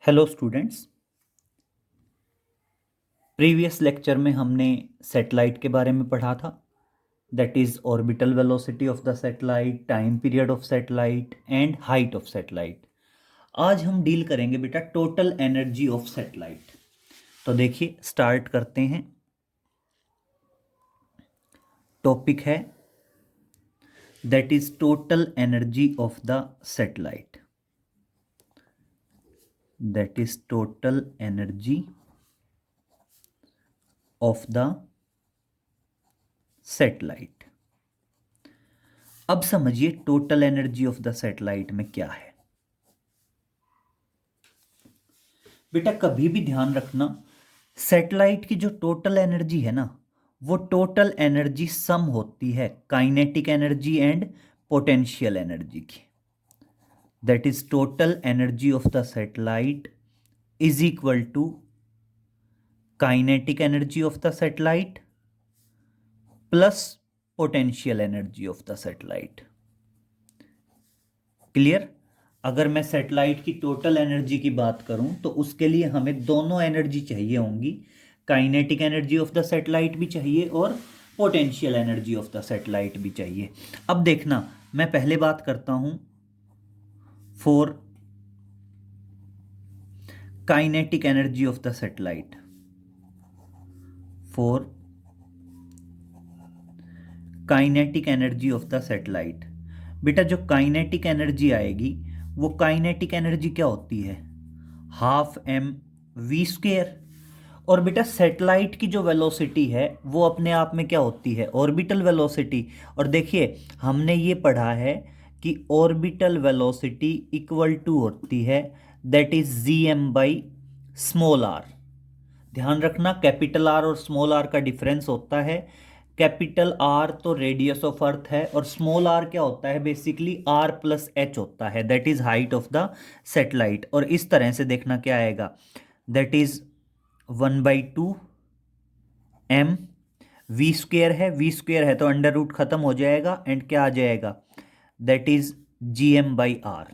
Hello students. Previous lecture में हमने satellite के बारे में पढ़ा था। That is orbital velocity of the satellite, time period of satellite and height of satellite. आज हम डील करेंगे बेटा टोटल एनर्जी ऑफ सैटेलाइट। तो देखिए स्टार्ट करते हैं। टॉपिक है that is total energy of the satellite. That is total energy of the satellite. अब समझिए total energy of the satellite में क्या है। बेटा कभी भी ध्यान रखना, सैटेलाइट की जो टोटल एनर्जी है ना, वो टोटल एनर्जी सम होती है kinetic energy and potential energy की। That is total energy of the satellite is equal to kinetic energy of the satellite plus potential energy of the satellite. Clear? अगर मैं satellite की total energy की बात करूं तो उसके लिए हमें दोनों एनर्जी चाहिए होंगी, kinetic energy of the satellite भी चाहिए और potential energy of the satellite भी चाहिए। अब देखना, मैं पहले बात करता हूं for kinetic energy of the satellite. For kinetic energy of the satellite, बेटा जो काइनेटिक एनर्जी आएगी वो काइनेटिक एनर्जी क्या होती है? Half M V square. और बेटा सैटेलाइट की जो वेलोसिटी है वो अपने आप में क्या होती है? Orbital velocity. और देखिए हमने ये पढ़ा है कि ऑर्बिटल वेलोसिटी इक्वल टू होती है that is G M by small R. ध्यान रखना कैपिटल आर और स्मॉल आर का डिफरेंस होता है। कैपिटल आर तो रेडियस ऑफ अर्थ है और स्मॉल आर क्या होता है? बेसिकली आर प्लस एच होता है, that is height of the satellite. और इस तरह से देखना क्या आएगा, that is 1/2 M V square है, वी स्क्वेयर है तो अंडर रूट खत्म हो जाएगा एंड क्या आ जाएगा? That is G M by R.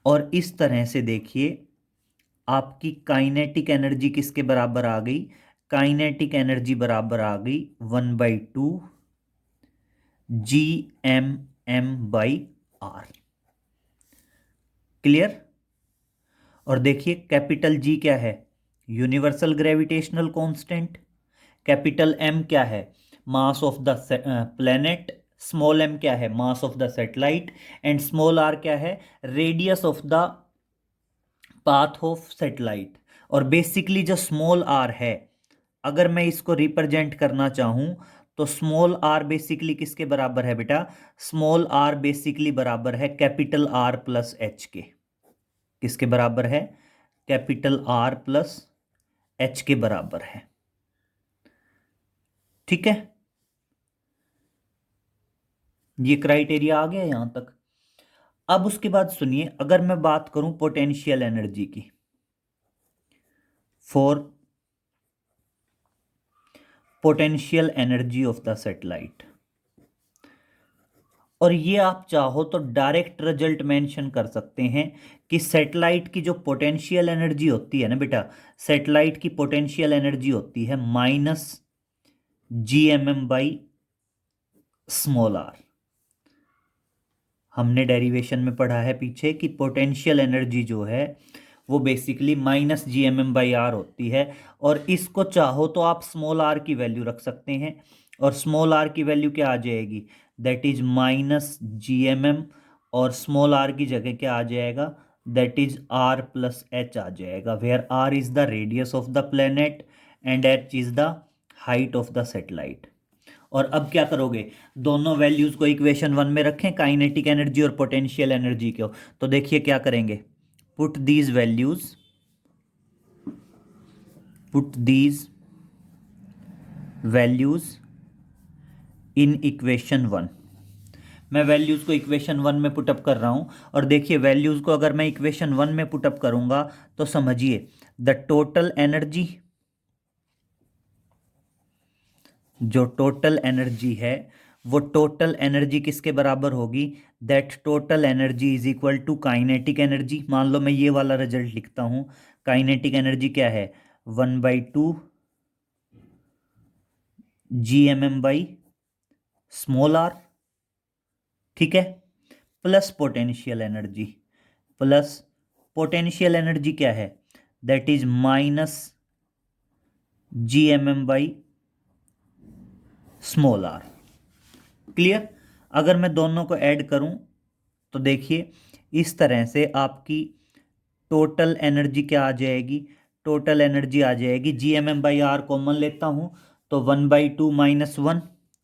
और इस तरह से देखिए आपकी काइनेटिक एनर्जी किसके बराबर आ गई? काइनेटिक एनर्जी बराबर आ गई 1/2 G M by R. Clear? और देखिए कैपिटल जी क्या है? Universal gravitational constant. Capital M क्या है? Mass of the planet. Small M क्या है? Mass of the satellite. And small R क्या है? Radius of the path of satellite. और बेसिकली जो स्मॉल आर है, अगर मैं इसको रिप्रेजेंट करना चाहूं तो स्मॉल आर बेसिकली किसके बराबर है बेटा? स्मॉल आर बेसिकली बराबर है कैपिटल आर प्लस एच के। किसके बराबर है? कैपिटल आर प्लस एच के बराबर है। ठीक है, ये क्राइटेरिया आ गया यहां तक। अब उसके बाद सुनिए, अगर मैं बात करूं पोटेंशियल एनर्जी की, for potential energy of the satellite, और ये आप चाहो तो डायरेक्ट रिजल्ट मेंशन कर सकते हैं कि सैटेलाइट की जो पोटेंशियल एनर्जी होती है ना बेटा, सैटेलाइट की पोटेंशियल एनर्जी होती है minus G M M by small R. हमने डेरिवेशन में पढ़ा है पीछे कि पोटेंशियल एनर्जी जो है वो basically minus G M M by R होती है। और इसको चाहो तो आप स्मॉल आर की वैल्यू रख सकते हैं, और स्मॉल आर की वैल्यू क्या आ जाएगी? That is minus G M m, और स्मॉल आर की जगह क्या आ जाएगा? That is R plus h आ जाएगा, where R is the radius of the planet and h is the height of the satellite. और अब क्या करोगे? दोनों वैल्यूज को इक्वेशन 1 में रखें, काइनेटिक एनर्जी और पोटेंशियल एनर्जी को। तो देखिए क्या करेंगे, put these values, put these values in equation 1। मैं वैल्यूज को इक्वेशन 1 में पुटअप कर रहा हूं। और देखिए वैल्यूज को अगर मैं इक्वेशन 1 में पुटअप करूंगा तो समझिए द टोटल एनर्जी, जो टोटल एनर्जी है वो टोटल एनर्जी किसके बराबर होगी? That total energy is equal to kinetic energy. मान लो मैं ये वाला रिजल्ट लिखता हूँ, काइनेटिक एनर्जी क्या है? 1/2 Gmm/r, ठीक है, plus potential energy, plus potential energy क्या है? That is -Gmm/r। क्लियर? अगर मैं दोनों को ऐड करूं तो देखिए इस तरह से आपकी टोटल एनर्जी क्या आ जाएगी? टोटल एनर्जी आ जाएगी Gmm/r, कॉमन लेता हूं तो 1/2 -1,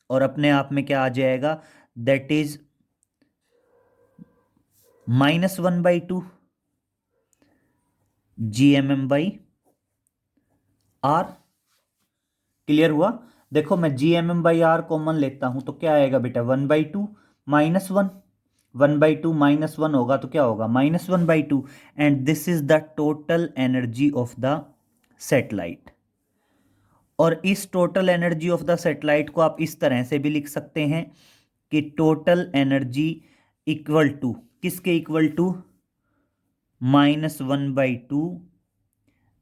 और अपने आप में क्या आ जाएगा? That is -1/2 Gmm/r। क्लियर हुआ? देखो मैं Gmm/r कॉमन लेता हूं तो क्या आएगा बेटा? 1/2 -1, 1/2 -1 होगा तो क्या होगा? -1/2, and this is the total energy of the satellite. और इस total energy of the satellite को आप इस तरह से भी लिख सकते हैं कि टोटल एनर्जी इक्वल टू किसके इक्वल टू? -1/2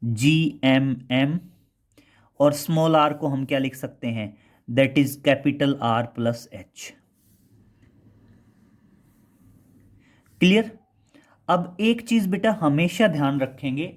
Gmm, और स्मॉल आर को हम क्या लिख सकते हैं? That is capital R plus H। Clear? अब एक चीज बेटा हमेशा ध्यान रखेंगे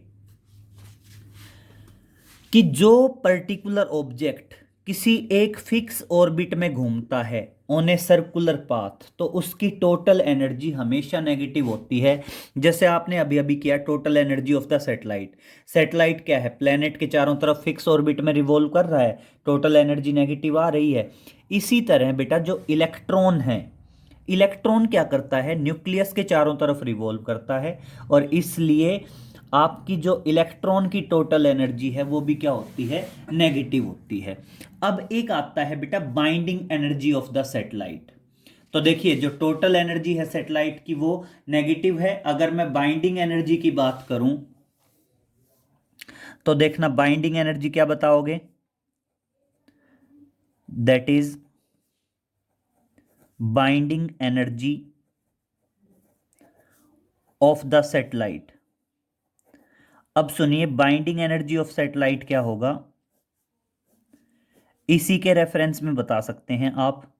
कि जो पर्टिकुलर ऑब्जेक्ट किसी एक फिक्स ऑर्बिट में घूमता है ऑन ए सर्कुलर पाथ, तो उसकी टोटल एनर्जी हमेशा नेगेटिव होती है। जैसे आपने अभी अभी किया total energy of the satellite. Satellite क्या है? प्लेनेट के चारों तरफ फिक्स ऑर्बिट में रिवॉल्व कर रहा है, टोटल एनर्जी नेगेटिव आ रही है। इसी तरह बेटा जो इलेक्ट्रॉन है, इलेक्ट्रॉन क्या करता है? न्यूक्लियस के चारों तरफ रिवॉल्व करता है, और इसलिए आपकी जो इलेक्ट्रॉन की टोटल एनर्जी है वो भी क्या होती है? नेगेटिव होती है। अब एक आता है बेटा binding energy of the satellite. तो देखिए जो टोटल एनर्जी है सैटेलाइट की वो नेगेटिव है। अगर मैं बाइंडिंग एनर्जी की बात करूं तो देखना बाइंडिंग एनर्जी क्या बताओगे? That is binding energy of the satellite. अब सुनिए बाइंडिंग एनर्जी ऑफ सैटेलाइट क्या होगा, इसी के रेफरेंस में बता सकते हैं आप।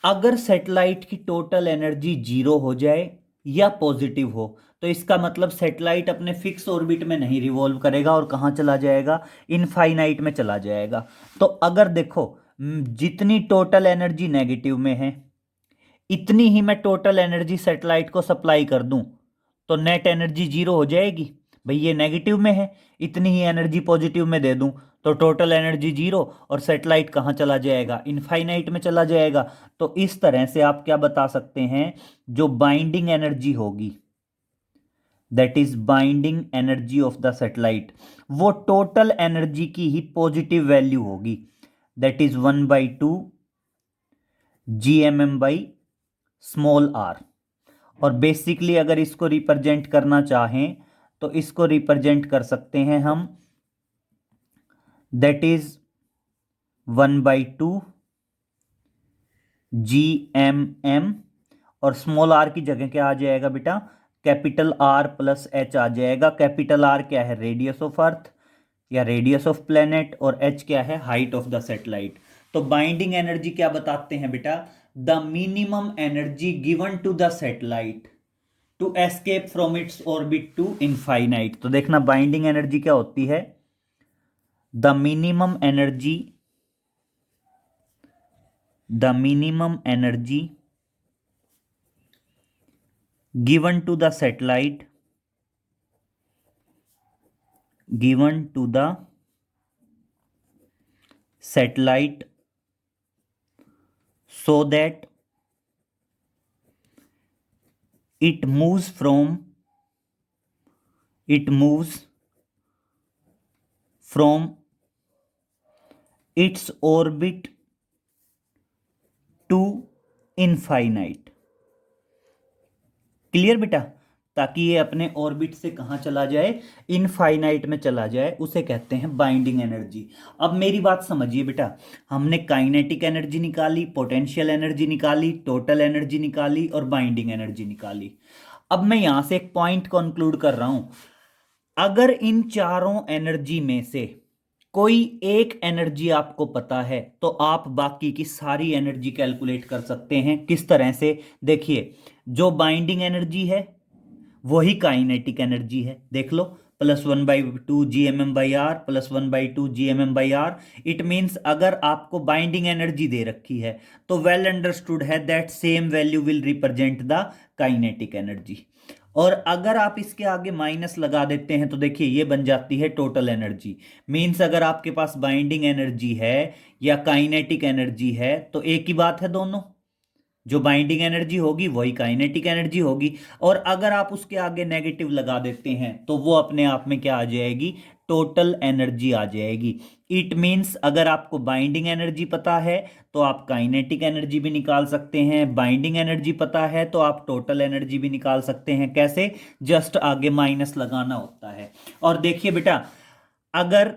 अगर सैटेलाइट की टोटल एनर्जी 0 हो जाए या पॉजिटिव हो तो इसका मतलब सैटेलाइट अपने फिक्स ऑर्बिट में नहीं रिवॉल्व करेगा और कहां चला जाएगा? इनफाइनाइट में चला जाएगा। तो अगर देखो जितनी टोटल एनर्जी नेगेटिव में है इतनी ही मैं टोटल एनर्जी सैटेलाइट को सप्लाई कर दूं तो नेट एनर्जी 0 हो जाएगी। भाई ये नेगेटिव में है, इतनी ही एनर्जी पॉजिटिव में दे दूं तो टोटल एनर्जी 0, और सैटेलाइट कहाँ चला जाएगा? इनफाइनाइट में चला जाएगा। तो इस तरह से आप क्या बता सकते हैं? जो बाइंडिंग एनर्जी होगी, that is binding energy of the satellite, वो टोटल एनर्जी की ही पॉजिटिव वैल्यू होगी। That is 1/2 Gmm/r। और बेसिकली अगर इसको रिप्रेजेंट करना चाहें तो इसको रिप्रेजेंट कर सकते हैं हम, दैट इज 1/2 Gmm, और स्मॉल आर की जगह क्या आ जाएगा बेटा? कैपिटल R प्लस H आ जाएगा। कैपिटल R क्या है? रेडियस ऑफ अर्थ या रेडियस ऑफ प्लेनेट, और H क्या है? Height of the satellite. तो बाइंडिंग एनर्जी क्या बताते हैं बेटा? The minimum energy given to the satellite to escape from its orbit to infinite. तो देखना बाइंडिंग एनर्जी क्या होती है? The minimum energy given to the satellite so that it moves from its orbit to infinite। Clear बेटा? ताकि ये अपने orbit से कहाँ चला जाए, इनफाइनाइट में चला जाए, उसे कहते हैं बाइंडिंग एनर्जी। अब मेरी बात समझिए बेटा, हमने काइनेटिक एनर्जी निकाली, पोटेंशियल एनर्जी निकाली, टोटल एनर्जी निकाली और बाइंडिंग एनर्जी निकाली। अब मैं यहां से एक पॉइंट कंक्लूड कर रहा हूं, अगर इन चारों एनर्जी में से कोई एक एनर्जी आपको पता है तो आप बाकी की सारी एनर्जी कैलकुलेट कर सकते हैं। किस तरह से? देखिए, जो बाइंडिंग एनर्जी है वही काइनेटिक एनर्जी है, देख लो, +1/2 GMM/R +1/2 GMM/R। इट मीन्स अगर आपको बाइंडिंग एनर्जी दे रखी है तो वेल अंडरस्टूड है that same value will represent the kinetic energy. और अगर आप इसके आगे माइनस लगा देते हैं तो देखिए ये बन जाती है टोटल एनर्जी। मीन्स अगर आपके पास बाइंडिंग एनर्जी है या काइनेटिक एनर्जी है तो एक ही बात है दोनों, जो बाइंडिंग एनर्जी होगी वही काइनेटिक एनर्जी होगी। और अगर आप उसके आगे नेगेटिव लगा देते हैं तो वो अपने आप में क्या आ जाएगी, टोटल एनर्जी आ जाएगी। इट मीन्स अगर आपको बाइंडिंग एनर्जी पता है तो आप काइनेटिक एनर्जी भी निकाल सकते हैं, बाइंडिंग एनर्जी पता है तो आप टोटल एनर्जी भी निकाल सकते हैं। कैसे? जस्ट आगे माइनस लगाना होता है। और देखिए बेटा, अगर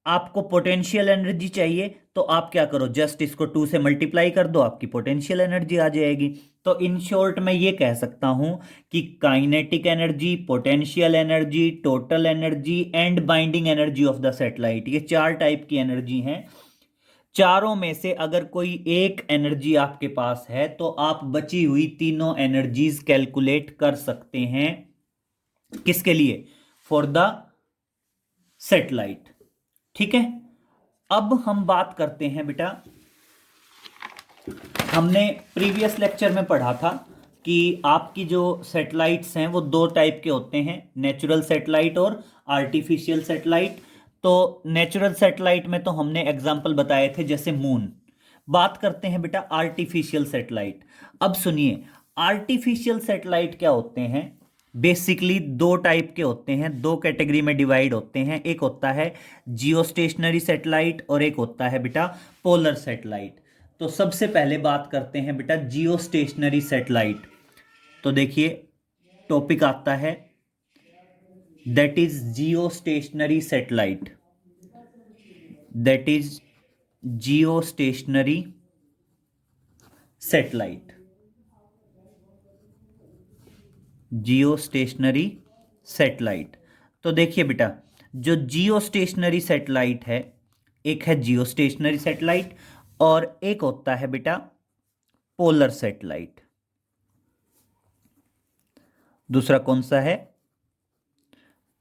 आपको पोटेंशियल एनर्जी चाहिए तो आप क्या करो, जस्ट इसको 2 से मल्टीप्लाई कर दो, आपकी पोटेंशियल एनर्जी आ जाएगी। तो इन शॉर्ट मैं ये कह सकता हूं कि kinetic energy, potential energy, total energy and binding energy of the satellite, ये 4 टाइप की एनर्जी हैं। चारों में से अगर कोई एक एनर्जी आपके पास है तो आप बची हुई तीनों एनर्जीज कैलकुलेट कर सकते हैं। किसके लिए? For the satellite. ठीक है, अब हम बात करते हैं बेटा, हमने प्रीवियस लेक्चर में पढ़ा था कि आपकी जो सैटेलाइट्स हैं वो 2 टाइप के होते हैं, नेचुरल सैटेलाइट और आर्टिफिशियल सैटेलाइट। तो नेचुरल सैटेलाइट में तो हमने एग्जांपल बताए थे जैसे मून। बात करते हैं बेटा आर्टिफिशियल सैटेलाइट। अब सुनिए, आर्टिफिशियल सैटेलाइट क्या होते हैं? बेसिकली 2 टाइप के होते हैं, 2 कैटेगरी में डिवाइड होते हैं। एक होता है जियो स्टेशनरी सैटेलाइट और एक होता है बेटा पोलर सैटेलाइट। तो सबसे पहले बात करते हैं बेटा जियो स्टेशनरी सैटेलाइट। तो देखिए टॉपिक आता है, that is Jio stationery satellite, that is Jio stationery satellite, Jio stationery satellite. तो देखिए बेटा, जो जियो स्टेशनरी सैटेलाइट है, एक है जियो स्टेशनरी सैटेलाइट और एक होता है बेटा पोलर सैटेलाइट। दूसरा कौन सा है?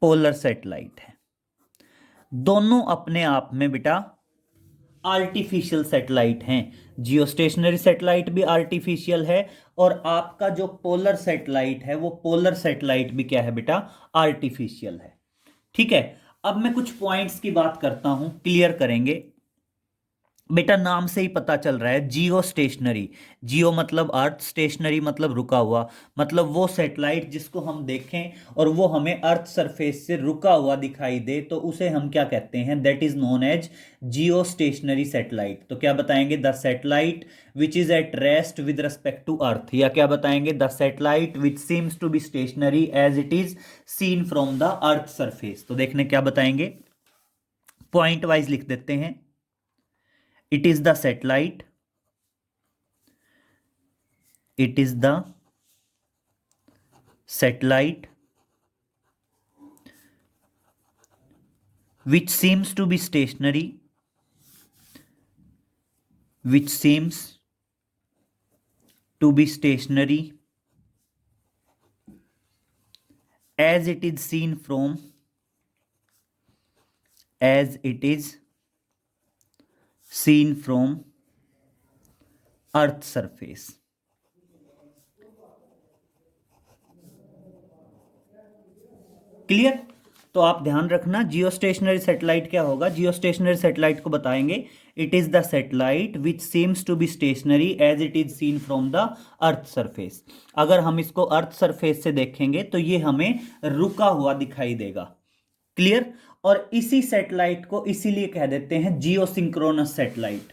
पोलर सैटेलाइट है। दोनों अपने आप में बेटा आर्टिफिशियल सैटेलाइट हैं। जियो स्टेशनरी सैटेलाइट भी आर्टिफिशियल है और आपका जो पोलर सैटेलाइट है वो पोलर सैटेलाइट भी क्या है बेटा, आर्टिफिशियल है। ठीक है, अब मैं कुछ पॉइंट्स की बात करता हूं, क्लियर करेंगे। बेटा नाम से ही पता चल रहा है जियो स्टेशनरी, जियो मतलब अर्थ, स्टेशनरी मतलब रुका हुआ, मतलब वो सैटेलाइट जिसको हम देखें और वो हमें अर्थ सरफेस से रुका हुआ दिखाई दे तो उसे हम क्या कहते हैं, that is known as geostationary satellite. तो क्या बताएंगे? The satellite which is at rest with respect to earth, या क्या बताएंगे? The satellite which seems to be stationary as it is seen from the earth surface. तो देखने क्या बताएंगे, पॉइंट वाइज लिख देते हैं। It is the satellite, it is the satellite which seems to be stationary, which seems to be stationary as it is seen from, as it is seen from earth surface. Clear? तो आप ध्यान रखना, जियो stationery satellite क्या होगा? जियो stationery satellite को बताएंगे it is the satellite which seems to be stationary as it is seen from the earth surface. अगर हम इसको अर्थ सरफेस से देखेंगे तो ये हमें रुका हुआ दिखाई देगा। क्लियर? और इसी सैटेलाइट को इसीलिए कह देते हैं जियो सिंक्रोनस सैटेलाइट।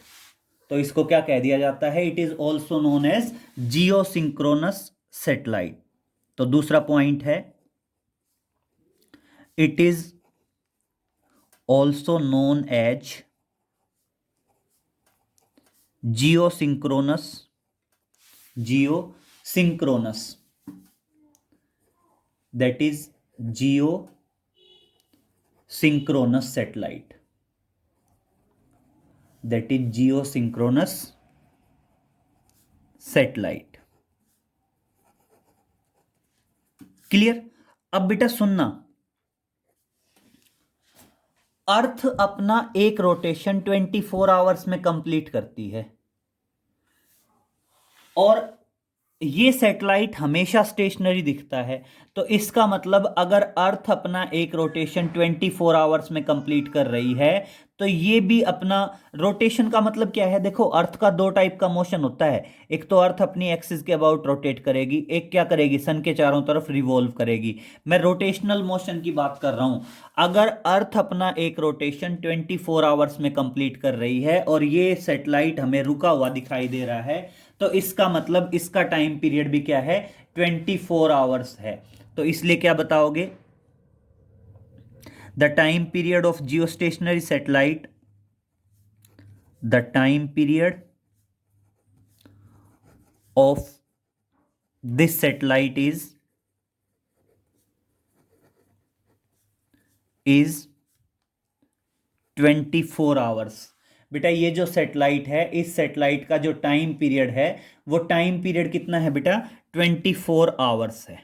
तो इसको क्या कह दिया जाता है? It is also known as geosynchronous satellite. तो दूसरा पॉइंट है, it is also known as geosynchronous, geosynchronous, that is geosynchronous satellite, that is geosynchronous satellite. Clear? अब बेटा सुनना, अर्थ अपना एक रोटेशन 24 आवर्स में कंप्लीट करती है और ये सैटेलाइट हमेशा स्टेशनरी दिखता है। तो इसका मतलब अगर अर्थ अपना एक रोटेशन 24 आवर्स में कंप्लीट कर रही है तो ये भी अपना रोटेशन का मतलब क्या है? देखो, अर्थ का दो टाइप का मोशन होता है। एक तो अर्थ अपनी एक्सिस के अबाउट रोटेट करेगी, एक क्या करेगी? सन के चारों तरफ रिवॉल्व करेगी। मैं रोटेशनल मोशन की बात कर रहा हूं। अगर अर्थ अपना एक रोटेशन 24 आवर्स में कंप्लीट कर रही है और ये सैटेलाइट हमें रुका हुआ दिखाई दे रहा है, तो इसका मतलब इसका टाइम पीरियड भी क्या है? 24 आवर्स है। तो इसलिए क्या बताओगे? The time period of geostationary satellite, the time period of this satellite is 24 hours. बेटा ये जो सैटेलाइट है, इस सैटेलाइट का जो टाइम पीरियड है, वो टाइम पीरियड कितना है बेटा? 24 आवर्स है।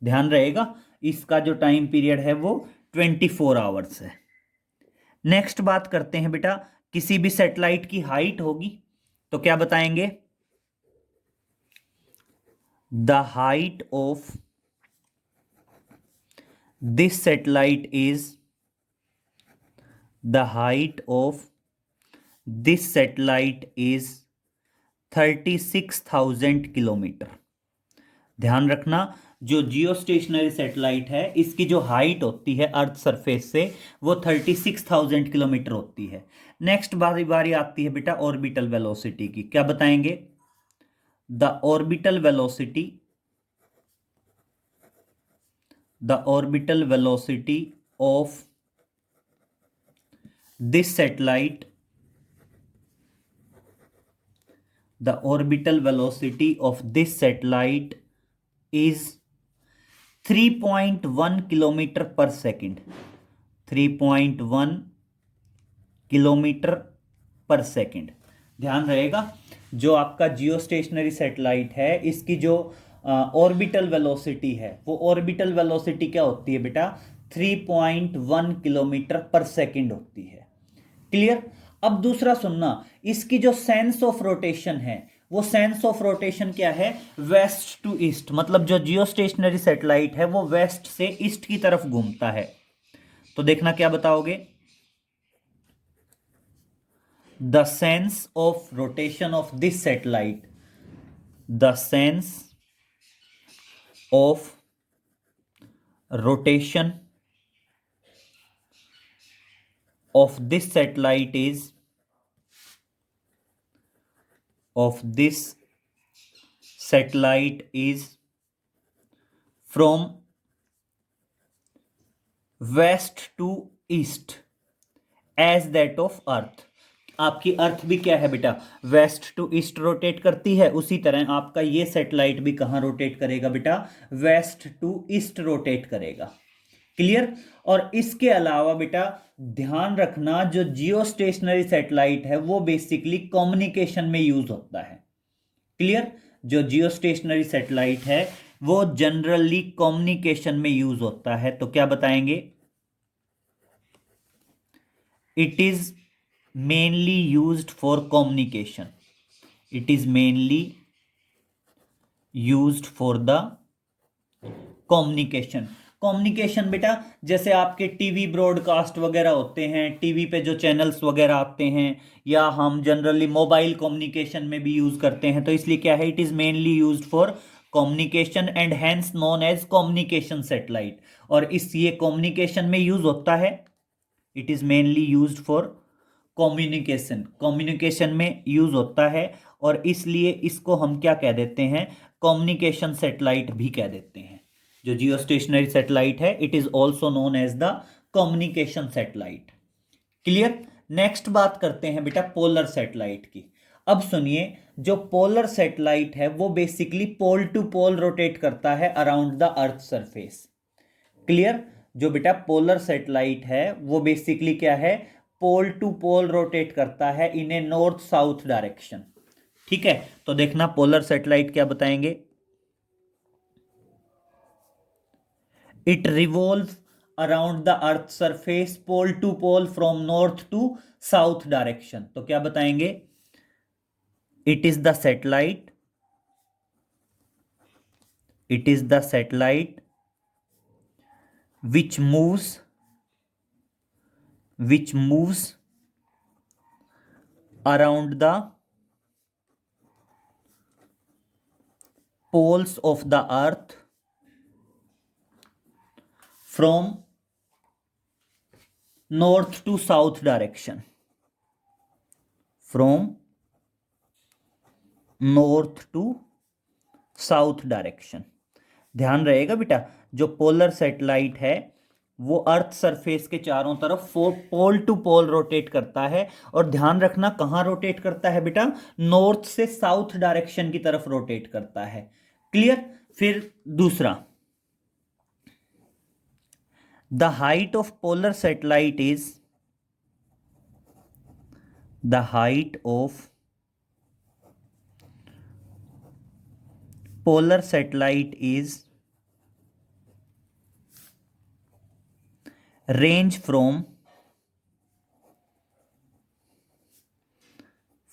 ध्यान रहेगा, इसका जो टाइम पीरियड है वो 24 आवर्स है। नेक्स्ट बात करते हैं बेटा, किसी भी सैटेलाइट की हाइट होगी तो क्या बताएंगे? The height of this satellite is, the height of this satellite is 36,000 kilometre. ध्यान रखना, जो जियो स्टेशनरी सैटेलाइट है इसकी जो हाइट होती है अर्थ सरफेस से वो 36,000 किलोमीटर होती है। नेक्स्ट बारी बारी आती है बेटा ऑर्बिटल वेलोसिटी की। क्या बताएंगे? The orbital velocity, the orbital velocity of this satellite, the orbital velocity of this satellite is 3.1 kilometre पर सेकेंड, 3.1 किलोमीटर पर सेकेंड। ध्यान रहेगा, जो आपका जियो स्टेशनरी सैटेलाइट है इसकी जो ऑर्बिटल वेलोसिटी है, वो ऑर्बिटल वेलोसिटी क्या होती है बेटा? 3.1 किलोमीटर पर सेकेंड होती है। क्लियर? अब दूसरा सुनना, इसकी जो सेंस ऑफ रोटेशन है, वो सेंस ऑफ रोटेशन क्या है? West to east. मतलब जो जियो स्टेशनरी सैटेलाइट है वो वेस्ट से ईस्ट की तरफ घूमता है। तो देखना क्या बताओगे? The sense of rotation of this satellite, the sense of rotation of this satellite is, of this satellite is from west to east as that of earth। आपकी अर्थ भी क्या है बेटा? वेस्ट टू ईस्ट रोटेट करती है, उसी तरह आपका ये सैटेलाइट भी कहां रोटेट करेगा बेटा? वेस्ट टू ईस्ट रोटेट करेगा। क्लियर? और इसके अलावा बेटा ध्यान रखना, जो जियो स्टेशनरी सैटेलाइट है वो बेसिकली कम्युनिकेशन में यूज होता है। क्लियर? जो जियो स्टेशनरी सैटेलाइट है वो जनरली कम्युनिकेशन में यूज होता है। तो क्या बताएंगे? It is mainly used for communication, it is mainly used for the communication. Communication बेटा जैसे आपके टीवी ब्रॉडकास्ट वगैरह होते हैं, टीवी पे जो चैनल्स वगैरह आते हैं, या हम जनरली मोबाइल कम्युनिकेशन में भी यूज करते हैं। तो इसलिए क्या है? It is mainly used for communication and hence known as communication satellite. और इस ये कम्युनिकेशन में यूज होता है, it is mainly used for communication, communication में यूज होता है और इसलिए इसको हम क्या कह देते हैं? कम्युनिकेशन सैटेलाइट भी कह देते हैं। जो जियो स्टेशनरी सैटेलाइट है it is also known as the communication satellite. Clear. Next बात करते हैं बेटा पोलर सैटेलाइट की। अब सुनिए, जो पोलर सैटेलाइट है वो basically pole to pole rotate करता है around the earth surface. Clear. जो बेटा पोलर सैटेलाइट है वो बेसिकली क्या है, पोल टू पोल रोटेट करता है in a north south direction. ठीक है, तो देखना पोलर सैटेलाइट क्या बताएंगे। It revolve around the earth surface pole to pole from north to south direction. तो क्या बताएंगे, it is the satellite, it is the satellite which moves around the poles of the earth from north to south direction, from north to south direction. ध्यान रहेगा बेटा, जो polar satellite है वो earth surface के चारों तरफ पोल टू पोल रोटेट करता है। और ध्यान रखना कहां रोटेट करता है बेटा, नॉर्थ से साउथ डायरेक्शन की तरफ रोटेट करता है। क्लियर। फिर दूसरा, the height of polar satellite is, the height of polar satellite is range from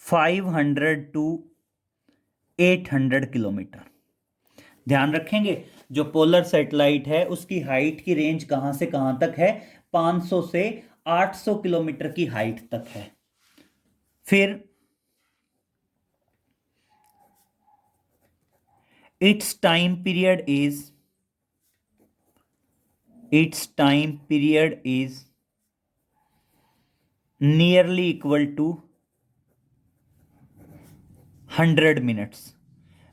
500 to 800 kilometre. ध्यान रखेंगे, जो पोलर सैटेलाइट है उसकी हाइट की रेंज कहां से कहां तक है, 500 से 800 किलोमीटर की हाइट तक है। फिर its time period is nearly equal to 100 minutes.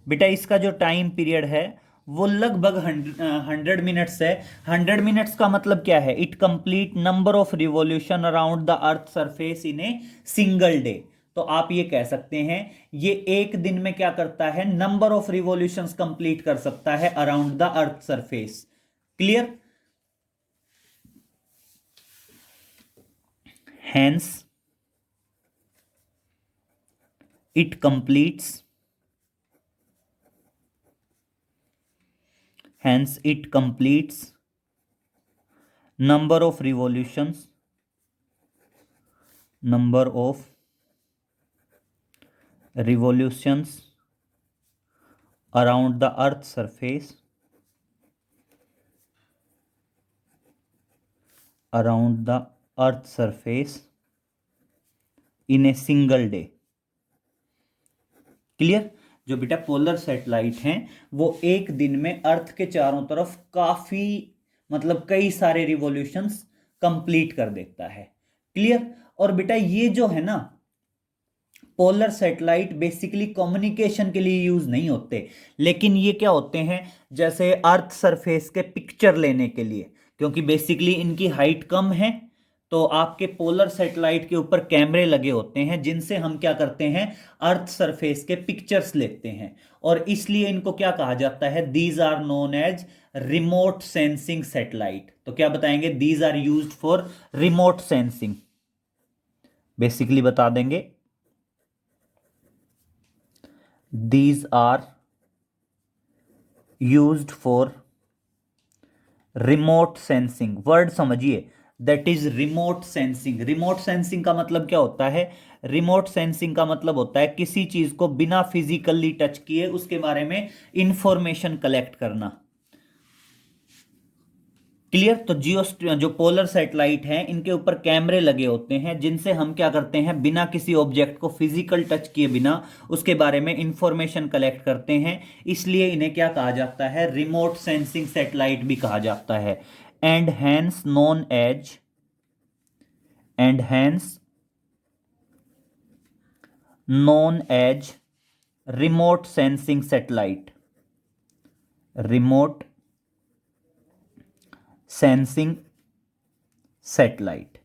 बेटा इसका जो टाइम पीरियड है वो लगभग 100 मिनट्स है। 100 मिनट्स का मतलब क्या है, it complete number of revolution around the earth surface in a single day. तो आप ये कह सकते हैं ये एक दिन में क्या करता है, नंबर ऑफ रिवॉल्यूशंस कंप्लीट कर सकता है around the earth surface. Clear. Hence, it completes number of revolutions around the earth surface in a single day। Clear. जो बेटा पोलर सैटेलाइट हैं वो एक दिन में अर्थ के चारों तरफ काफी मतलब कई सारे रिवॉल्यूशंस कंप्लीट कर देता है। क्लियर। और बेटा ये जो है ना पोलर सैटेलाइट बेसिकली कम्युनिकेशन के लिए यूज नहीं होते, लेकिन ये क्या होते हैं, जैसे अर्थ सरफेस के पिक्चर लेने के लिए, क्योंकि बेसिकली इनकी हाइट कम है तो आपके पोलर सैटेलाइट के ऊपर कैमरे लगे होते हैं जिनसे हम क्या करते हैं, अर्थ सरफेस के पिक्चर्स लेते हैं। और इसलिए इनको क्या कहा जाता है, these are known as remote sensing satellite. तो क्या बताएंगे, these are used for remote sensing. Basically बता देंगे these are used for remote sensing। Word समझिए, that is remote sensing. Remote sensing का मतलब क्या होता है, रिमोट सेंसिंग का मतलब होता है किसी चीज को बिना फिजिकली टच किए उसके बारे में इंफॉर्मेशन कलेक्ट करना। क्लियर। तो जो पोलर सैटेलाइट हैं इनके ऊपर कैमरे लगे होते हैं जिनसे हम क्या करते हैं, बिना किसी ऑब्जेक्ट को फिजिकल टच किए बिना उसके बारे में इंफॉर्मेशन कलेक्ट करते हैं। इसलिए इन्हें क्या कहा जाता है, रिमोट सेंसिंग सैटेलाइट भी कहा जाता है। And hence known as remote sensing satellite. Remote sensing satellite.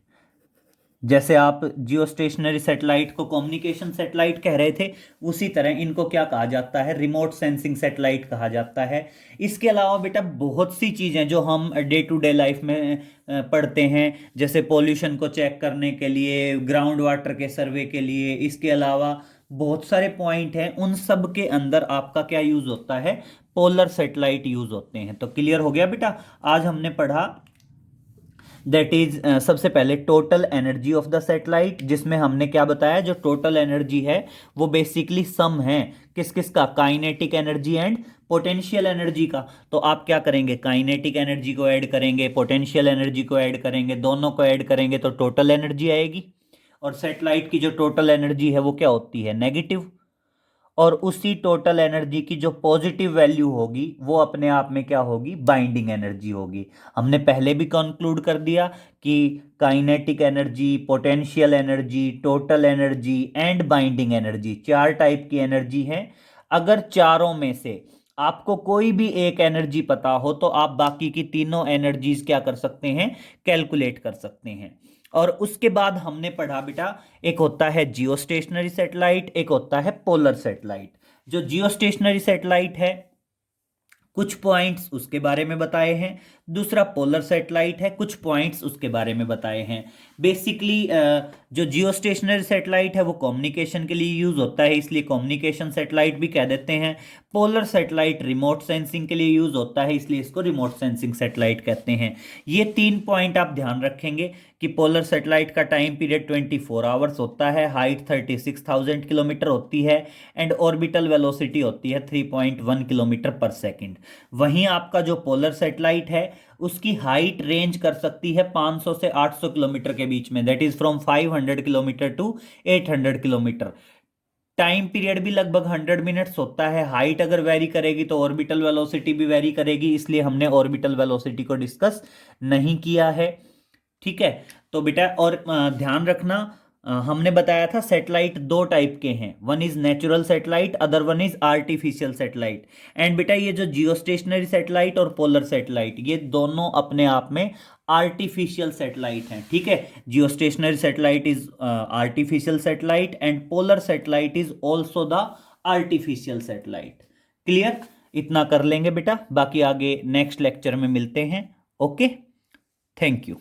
जैसे आप जियो स्टेशनरी सैटेलाइट को कम्युनिकेशन सैटेलाइट कह रहे थे, उसी तरह इनको क्या कहा जाता है, रिमोट सेंसिंग सैटेलाइट कहा जाता है। इसके अलावा बेटा बहुत सी चीज़ें जो हम डे टू डे लाइफ में पढ़ते हैं, जैसे पोल्यूशन को चेक करने के लिए, ग्राउंड वाटर के सर्वे के लिए, इसके अलावा बहुत सारे पॉइंट हैं, उन सब के अंदर आपका क्या यूज़ होता है, पोलर सैटेलाइट यूज़ होते हैं। तो क्लियर हो गया बेटा। आज हमने पढ़ा दैट इज सबसे पहले total energy of the satellite, जिसमें हमने क्या बताया, जो टोटल एनर्जी है वो बेसिकली सम है किस किस का, kinetic energy and potential energy का। तो आप क्या करेंगे, काइनेटिक एनर्जी को ऐड करेंगे, पोटेंशियल एनर्जी को ऐड करेंगे, दोनों को ऐड करेंगे तो टोटल एनर्जी आएगी। और सैटेलाइट की जो टोटल एनर्जी है वो क्या होती है, नेगेटिव। और उसी टोटल एनर्जी की जो पॉजिटिव वैल्यू होगी वो अपने आप में क्या होगी, बाइंडिंग एनर्जी होगी। हमने पहले भी कंक्लूड कर दिया कि kinetic energy, potential energy, total energy and binding energy, चार टाइप की एनर्जी है। अगर चारों में से आपको कोई भी एक एनर्जी पता हो तो आप बाकी की तीनों एनर्जीज क्या कर सकते हैं, कैलकुलेट कर सकते हैं। और उसके बाद हमने पढ़ा बेटा, एक होता है जियो स्टेशनरी सैटेलाइट, एक होता है पोलर सैटेलाइट। जो जियो स्टेशनरी सैटेलाइट है कुछ पॉइंट्स उसके बारे में बताए हैं, दूसरा पोलर सैटेलाइट है, कुछ पॉइंट्स उसके बारे में बताए हैं। बेसिकली जो जियो स्टेशनरी सैटेलाइट है वो कम्युनिकेशन के लिए यूज़ होता है, इसलिए कम्युनिकेशन सैटेलाइट भी कह देते हैं। पोलर सैटेलाइट रिमोट सेंसिंग के लिए यूज़ होता है, इसलिए इसको रिमोट सेंसिंग सैटेलाइट कहते हैं। ये 3 पॉइंट आप ध्यान रखेंगे कि पोलर सैटेलाइट का टाइम पीरियड 24 आवर्स होता है, हाइट 36,000 किलोमीटर होती है एंड ऑर्बिटल वेलोसिटी होती है 3.1 किलोमीटर पर सेकंड। वहीं आपका जो पोलर सैटेलाइट है उसकी हाइट रेंज कर सकती है 500 से 800 किलोमीटर के बीच में, that is from 500 kilometre to 800 kilometre. Time period भी लगभग 100 मिनट्स होता है। हाइट अगर वेरी करेगी तो ऑर्बिटल वेलोसिटी भी वेरी करेगी, इसलिए हमने ऑर्बिटल वेलोसिटी को डिस्कस नहीं किया है। ठीक है, तो बेटा और ध्यान रखना, हमने बताया था सैटेलाइट दो टाइप के हैं, one is natural satellite, other one is artificial satellite. And बेटा ये जो जियो स्टेशनरी सैटेलाइट और पोलर सैटेलाइट, ये दोनों अपने आप में आर्टिफिशियल सैटेलाइट हैं। ठीक है, जियो stationery satellite is artificial satellite and polar satellite is also the artificial satellite. Clear, इतना कर लेंगे बेटा, बाकी आगे नेक्स्ट लेक्चर में मिलते हैं। Okay, thank you.